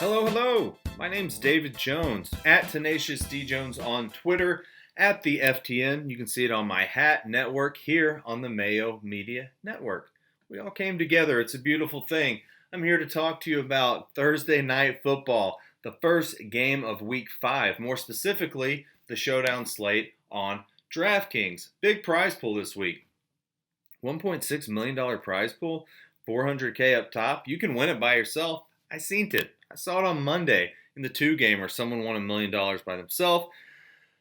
Hello, hello. My name's David Jones, at Tenacious D Jones on Twitter, at the FTN. You can see it on my hat network here on the Mayo Media Network. We all came together. It's a beautiful thing. I'm here to talk to you about Thursday Night Football, the first game of Week 5, more specifically, the showdown slate on DraftKings. Big prize pool this week. $1.6 million prize pool, $400K up top. You can win it by yourself. I seen it. I saw it on Monday in the 2-gamer. Someone won $1 million by themselves.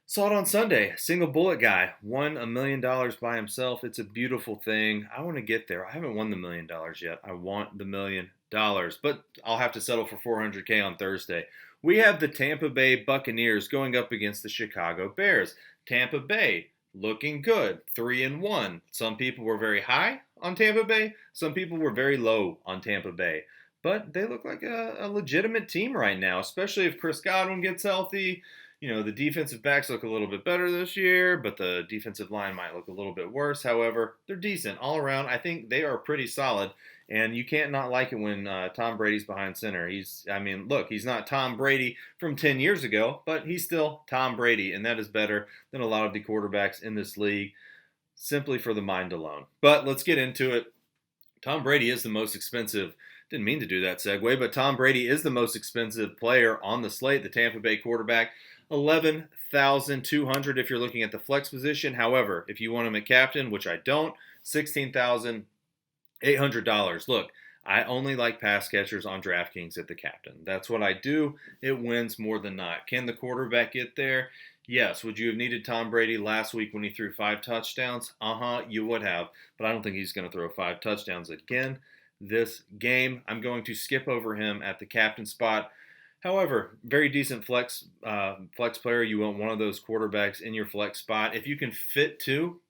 Saw it on Sunday. Single bullet guy won $1 million by himself. It's a beautiful thing. I want to get there. I haven't won the $1 million yet. I want the $1 million, but I'll have to settle for $400K on Thursday. We have the Tampa Bay Buccaneers going up against the Chicago Bears. Tampa Bay looking good, 3-1. Some people were very high on Tampa Bay. Some people were very low on Tampa Bay. But they look like a legitimate team right now, especially if Chris Godwin gets healthy. You know, the defensive backs look a little bit better this year, but the defensive line might look a little bit worse. However, they're decent all around. I think they are pretty solid, and you can't not like it when Tom Brady's behind center. He's not Tom Brady from 10 years ago, but he's still Tom Brady, and that is better than a lot of the quarterbacks in this league, simply for the mind alone. But let's get into it. Tom Brady is the most expensive. Didn't mean to do that segue, but Tom Brady is the most expensive player on the slate, the Tampa Bay quarterback. $11,200 if you're looking at the flex position. However, if you want him at captain, which I don't, $16,800. Look, I only like pass catchers on DraftKings at the captain. That's what I do. It wins more than not. Can the quarterback get there? Yes. Would you have needed Tom Brady last week when he threw 5 touchdowns? You would have. But I don't think he's going to throw 5 touchdowns again this game. I'm going to skip over him at the captain spot. However, very decent flex player. You want one of those quarterbacks in your flex spot. If you can fit 2,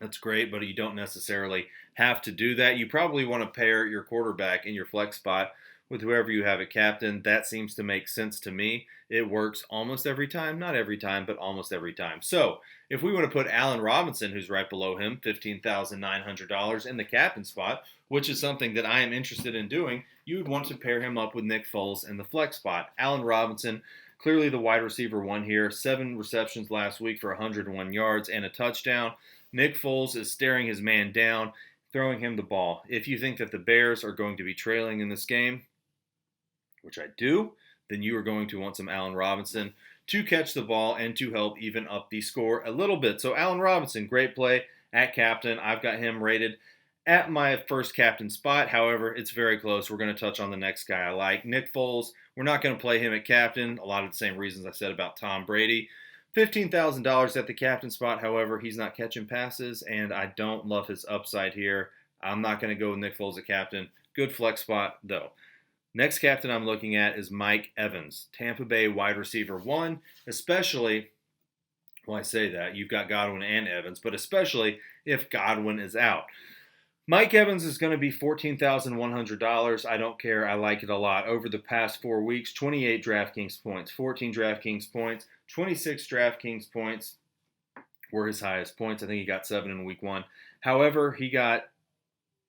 that's great, but you don't necessarily have to do that. You probably want to pair your quarterback in your flex spot with whoever you have at captain. That seems to make sense to me. It works almost every time. Not every time, but almost every time. So if we want to put Allen Robinson, who's right below him, $15,900 in the captain spot, which is something that I am interested in doing, you would want to pair him up with Nick Foles in the flex spot. Allen Robinson, clearly the wide receiver 1 here, 7 receptions last week for 101 yards and a touchdown. Nick Foles is staring his man down, throwing him the ball. If you think that the Bears are going to be trailing in this game, which I do, then you are going to want some Allen Robinson to catch the ball and to help even up the score a little bit. So Allen Robinson, great play at captain. I've got him rated at my first captain spot. However, it's very close. We're going to touch on the next guy I like. Nick Foles, we're not going to play him at captain. A lot of the same reasons I said about Tom Brady. $15,000 at the captain spot. However, he's not catching passes, and I don't love his upside here. I'm not going to go with Nick Foles at captain. Good flex spot, though. Next captain I'm looking at is Mike Evans, Tampa Bay wide receiver 1, especially, well, I say that, you've got Godwin and Evans, but especially if Godwin is out. Mike Evans is going to be $14,100. I don't care. I like it a lot. Over the past 4 weeks, 28 DraftKings points, 14 DraftKings points, 26 DraftKings points were his highest points. I think he got 7 in week 1. However, he got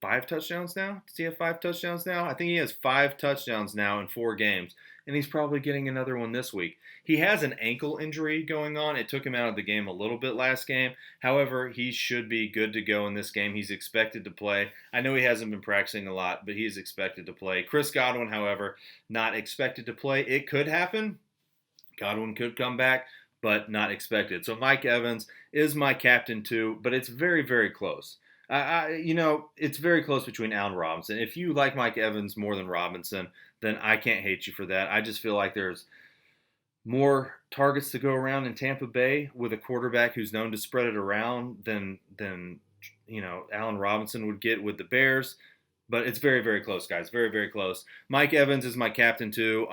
5 touchdowns now? Does he have 5 touchdowns now? I think he has 5 touchdowns now in 4 games, and he's probably getting another one this week. He has an ankle injury going on. It took him out of the game a little bit last game. However, he should be good to go in this game. He's expected to play. I know he hasn't been practicing a lot, but he is expected to play. Chris Godwin, however, not expected to play. It could happen. Godwin could come back, but not expected. So Mike Evans is my captain too, but it's very, very close. It's very close between Allen Robinson. If you like Mike Evans more than Robinson, then I can't hate you for that. I just feel like there's more targets to go around in Tampa Bay with a quarterback who's known to spread it around than Allen Robinson would get with the Bears. But it's very, very close, guys. Very, very close. Mike Evans is my captain too.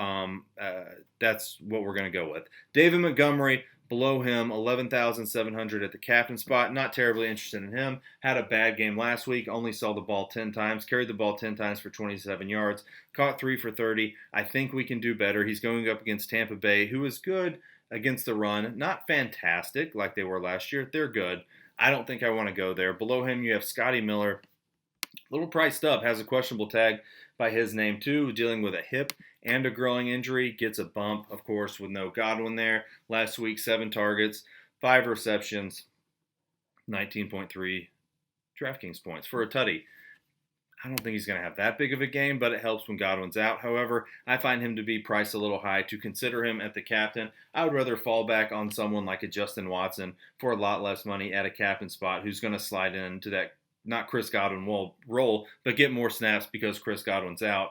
That's what we're going to go with. David Montgomery, below him, 11,700 at the captain spot. Not terribly interested in him. Had a bad game last week. Only saw the ball 10 times. Carried the ball 10 times for 27 yards. Caught 3 for 30. I think we can do better. He's going up against Tampa Bay, who is good against the run. Not fantastic like they were last year. They're good. I don't think I want to go there. Below him, you have Scotty Miller, little priced up, has a questionable tag by his name too, dealing with a hip and a growing injury, gets a bump, of course, with no Godwin there. Last week, 7 targets, 5 receptions, 19.3 DraftKings points for a tutty. I don't think he's going to have that big of a game, but it helps when Godwin's out. However, I find him to be priced a little high to consider him at the captain. I would rather fall back on someone like a Justin Watson for a lot less money at a captain spot who's going to slide into that, not Chris Godwin role, but get more snaps because Chris Godwin's out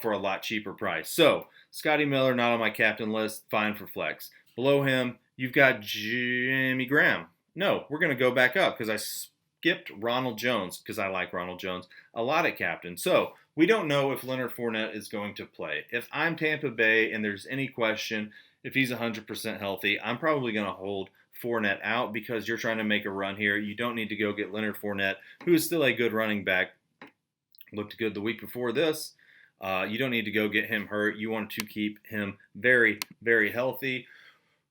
for a lot cheaper price. So, Scotty Miller, not on my captain list, fine for flex. Below him, you've got Jimmy Graham. No, we're going to go back up because I skipped Ronald Jones because I like Ronald Jones a lot at captain. So we don't know if Leonard Fournette is going to play. If I'm Tampa Bay and there's any question if he's 100% healthy, I'm probably going to hold Fournette out because you're trying to make a run here. You don't need to go get Leonard Fournette, who is still a good running back. Looked good the week before this. You don't need to go get him hurt. You want to keep him very, very healthy.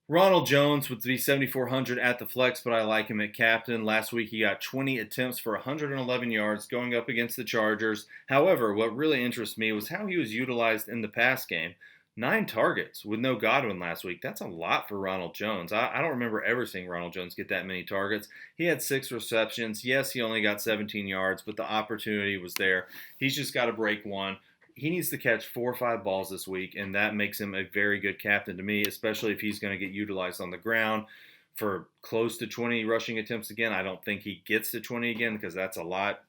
Ronald Jones would be 7,400 at the flex, but I like him at captain. Last week he got 20 attempts for 111 yards going up against the Chargers. However, what really interests me was how he was utilized in the pass game. 9 targets with no Godwin last week. That's a lot for Ronald Jones. I don't remember ever seeing Ronald Jones get that many targets. He had 6 receptions. Yes, he only got 17 yards, but the opportunity was there. He's just got to break one. He needs to catch 4 or 5 balls this week, and that makes him a very good captain to me, especially if he's going to get utilized on the ground for close to 20 rushing attempts again. I don't think he gets to 20 again because that's a lot.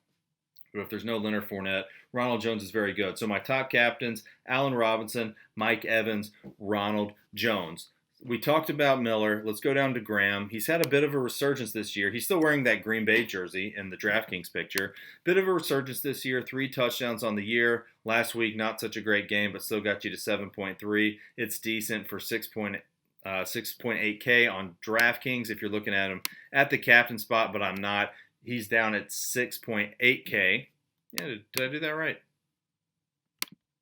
But if there's no Leonard Fournette, Ronald Jones is very good. So my top captains, Allen Robinson, Mike Evans, Ronald Jones. We talked about Miller. Let's go down to Graham. He's had a bit of a resurgence this year. He's still wearing that Green Bay jersey in the DraftKings picture. Bit of a resurgence this year. 3 touchdowns on the year. Last week, not such a great game, but still got you to 7.3. It's decent for 6.8K on DraftKings if you're looking at him at the captain spot, but I'm not. He's down at 6.8K. Yeah, did I do that right?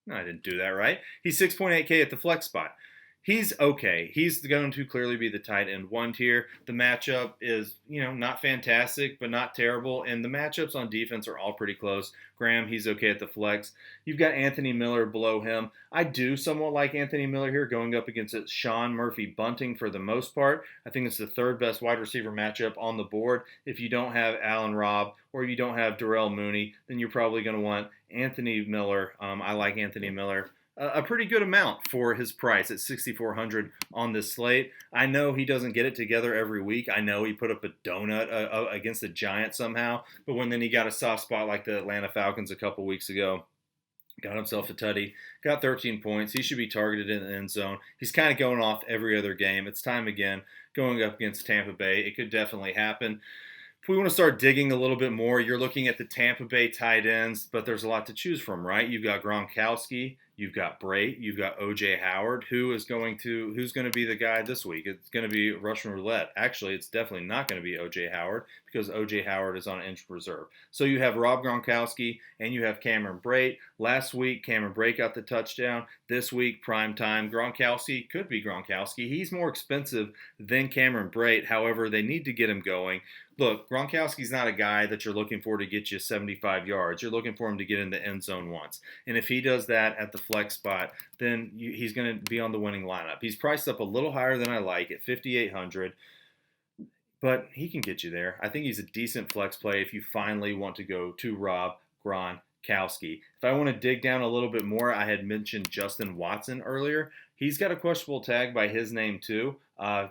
No, I didn't do that right. He's 6.8K at the flex spot. He's okay. He's going to clearly be the tight end 1 tier. The matchup is, not fantastic, but not terrible. And the matchups on defense are all pretty close. Graham, he's okay at the flex. You've got Anthony Miller below him. I do somewhat like Anthony Miller here going up against Sean Murphy-Bunting for the most part. I think it's the 3rd best wide receiver matchup on the board. If you don't have Allen Robb or you don't have Darrell Mooney, then you're probably going to want Anthony Miller. I like Anthony Miller a pretty good amount for his price at $6,400 on this slate. I know he doesn't get it together every week. I know he put up a donut against the Giants somehow, but when then he got a soft spot like the Atlanta Falcons a couple weeks ago, got himself a tutty, got 13 points. He should be targeted in the end zone. He's kind of going off every other game. It's time again going up against Tampa Bay. It could definitely happen. If we want to start digging a little bit more, you're looking at the Tampa Bay tight ends, but there's a lot to choose from, right? You've got Gronkowski, you've got Brady, you've got O.J. Howard. Who's going to be the guy this week? It's going to be Russian roulette. Actually, it's definitely not going to be O.J. Howard because O.J. Howard is on injured reserve. So you have Rob Gronkowski and you have Cameron Brate. Last week, Cameron Brate got the touchdown. This week, prime time, Gronkowski could be Gronkowski. He's more expensive than Cameron Brate. However, they need to get him going. Look, Gronkowski's not a guy that you're looking for to get you 75 yards. You're looking for him to get in the end zone once. And if he does that at the flex spot, then he's going to be on the winning lineup. He's priced up a little higher than I like at $5,800, but he can get you there. I think he's a decent flex play if you finally want to go to Rob Gronkowski. If I want to dig down a little bit more, I had mentioned Justin Watson earlier. He's got a questionable tag by his name too,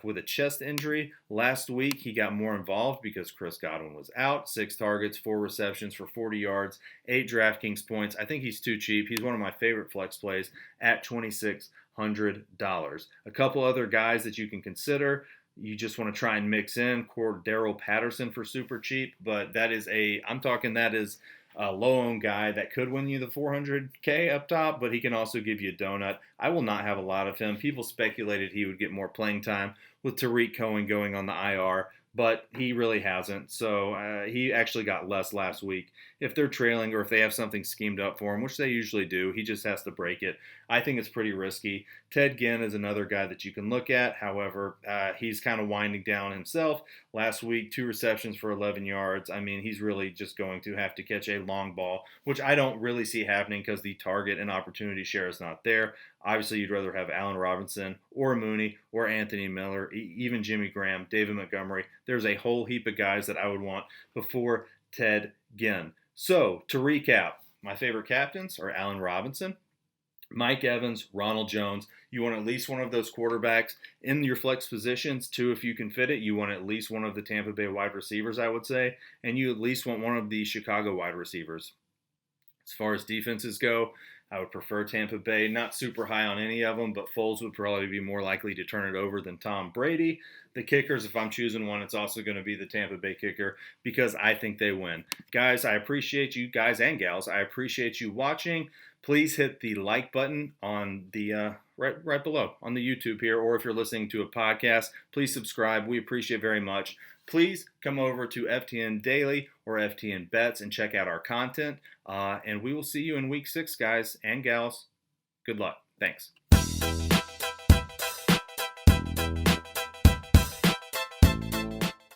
with a chest injury. Last week, he got more involved because Chris Godwin was out. 6 targets, 4 receptions for 40 yards, 8 DraftKings points. I think he's too cheap. He's one of my favorite flex plays at $2,600. A couple other guys that you can consider. You just want to try and mix in Cordarrelle Patterson for super cheap, but that is a low-owned guy that could win you the $400K up top, but he can also give you a donut. I will not have a lot of him. People speculated he would get more playing time with Tariq Cohen going on the IR, but he really hasn't. So he actually got less last week. If they're trailing or if they have something schemed up for him, which they usually do, he just has to break it. I think it's pretty risky. Ted Ginn is another guy that you can look at. However, he's kind of winding down himself. last week, 2 receptions for 11 yards. I mean, he's really just going to have to catch a long ball, which I don't really see happening because the target and opportunity share is not there. Obviously, you'd rather have Allen Robinson or Mooney or Anthony Miller, even Jimmy Graham, David Montgomery. There's a whole heap of guys that I would want before Ted Ginn. So, to recap, my favorite captains are Allen Robinson, Mike Evans, Ronald Jones. You want at least one of those quarterbacks in your flex positions. 2, if you can fit it. You want at least one of the Tampa Bay wide receivers, I would say. And you at least want one of the Chicago wide receivers. As far as defenses go, I would prefer Tampa Bay. Not super high on any of them, but Foles would probably be more likely to turn it over than Tom Brady. The kickers, if I'm choosing one, it's also going to be the Tampa Bay kicker because I think they win. Guys, I appreciate you, guys and gals. I appreciate you watching. Please hit the like button on the right below on the YouTube here, or if you're listening to a podcast, please subscribe. We appreciate it very much. Please come over to FTN Daily or FTN Bets and check out our content. And we will see you in Week 6, guys and gals. Good luck. Thanks.